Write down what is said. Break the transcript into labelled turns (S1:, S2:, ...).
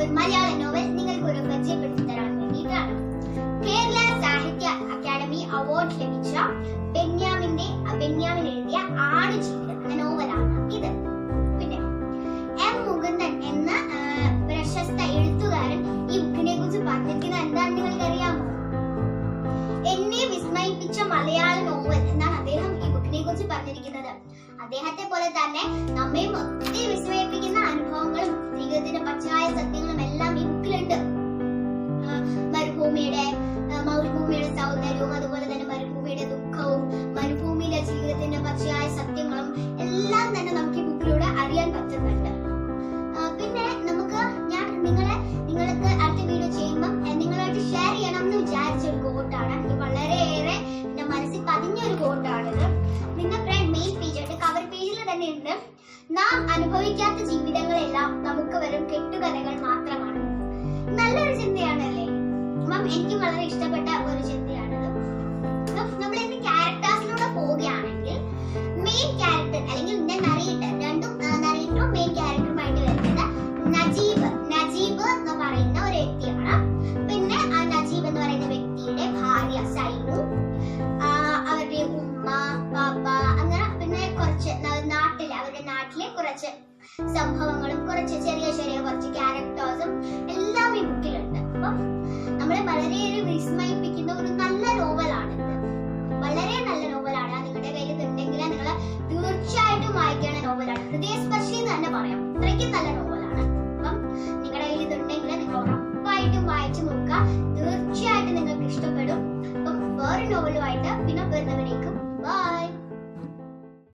S1: ഒരു മലയാള നോവൽ നിങ്ങൾക്ക് ഒരു പരിചയപ്പെടുത്തി തരാൻ വേണ്ടിയിട്ടാണ്. കേരള സാഹിത്യ അക്കാദമി അവാർഡ് ലഭിച്ച ബെന്യാമിൻ എഴുതിയ ആടുജീവിതം എന്ന നോവലാണ് ഇത്. പിന്നെ എം മുകുന്ദൻ എന്ന പ്രശസ്ത എഴുത്തുകാരൻ ഈ ബുക്കിനെ കുറിച്ച് പറഞ്ഞിരിക്കുന്നത് എന്താണെന്ന് നിങ്ങൾക്ക് അറിയാമോ? എന്നെ വിസ്മയിപ്പിച്ച മലയാള നോവൽ എന്നാണ് അദ്ദേഹം ഈ ബുക്കിനെ കുറിച്ച് പറഞ്ഞിരിക്കുന്നത്. അദ്ദേഹത്തെ പോലെ തന്നെ നമ്മയും ഒത്തിരി വിസ്മയിപ്പിക്കുന്ന അനുഭവങ്ങളും ജീവിതത്തിന്റെ പച്ചയായ സത്യങ്ങളും എല്ലാം ഈ ബുക്കിലുണ്ട്. മരുഭൂമിയുടെ സൗന്ദര്യവും അതുപോലെ തന്നെ മരുഭൂമിയുടെ ദുഃഖവും മരുഭൂമിയിലെ ജീവിതത്തിന്റെ പച്ചയായ സത്യങ്ങളും എല്ലാം തന്നെ നമുക്ക് ഈ ബുക്കിലൂടെ അറിയാൻ പറ്റുന്നുണ്ട്. പിന്നെ നിങ്ങൾക്ക് അടുത്ത വീഡിയോ ചെയ്യുമ്പോൾ നിങ്ങളായിട്ട് ഷെയർ ചെയ്യണം എന്ന് വിചാരിച്ച ഒരു കോട്ടാണ്. എനിക്ക് വളരെയേറെ എന്റെ മനസ്സിൽ പതിഞ്ഞൊരു കോട്ടാണിത്. നിങ്ങളുടെ മെയിൻ പേജ് കവർ പേജിൽ തന്നെ ഉണ്ട്. നാം അനുഭവിക്കാത്ത ജീവിതങ്ങളെല്ലാം നമുക്ക് വെറും കെട്ടുകഥകൾ മാത്രമാണ്. നല്ലൊരു ചിന്തയാണല്ലേ? എനിക്ക് വളരെ ഇഷ്ടപ്പെട്ട ഒരു ചിന്തയാണിത്. നമ്മൾ എന്റെ ക്യാരക്ടേഴ്സിലൂടെ പോവുകയാണെങ്കിൽ മെയിൻ ക്യാരക്ടർ അല്ലെങ്കിൽ നറേറ്ററും മെയിൻ ക്യാരക്ടറുമായിട്ട് വരുന്നത് നജീബ് എന്ന് പറയുന്ന ഒരു വ്യക്തിയാണ്. പിന്നെ ആ നജീബ് എന്ന് പറയുന്ന വ്യക്തിയുടെ ഭാര്യ സൈനു, അവരുടെ ഉമ്മ പാപ്പ, അങ്ങനെ പിന്നെ അവരുടെ നാട്ടിലെ കുറച്ച് സംഭവങ്ങളും കുറച്ച് ചെറിയ കുറച്ച് ക്യാരക്ടേഴ്സും എല്ലാം ഈ ബുക്കിലുണ്ട്. അപ്പം നമ്മളെ വളരെയേറെ വിസ്മയിപ്പിക്കുന്ന ഒരു നല്ല നോവലാണിത്. വളരെ നല്ല നോവലാണ്. നിങ്ങളുടെ കയ്യിൽ ഇതുണ്ടെങ്കിൽ നിങ്ങൾ തീർച്ചയായിട്ടും വായിക്കേണ്ട നോവലാണ്. ഹൃദയസ്പർശി എന്ന് തന്നെ പറയാം. അത്രയ്ക്കും നല്ല നോവലാണ്. അപ്പം നിങ്ങളുടെ കയ്യിൽ ഇതുണ്ടെങ്കിൽ നിങ്ങൾ ഉറപ്പായിട്ടും വായിച്ചു നോക്കുക. തീർച്ചയായിട്ടും നിങ്ങൾക്ക് ഇഷ്ടപ്പെടും. അപ്പം വേറെ നോവലുമായിട്ട്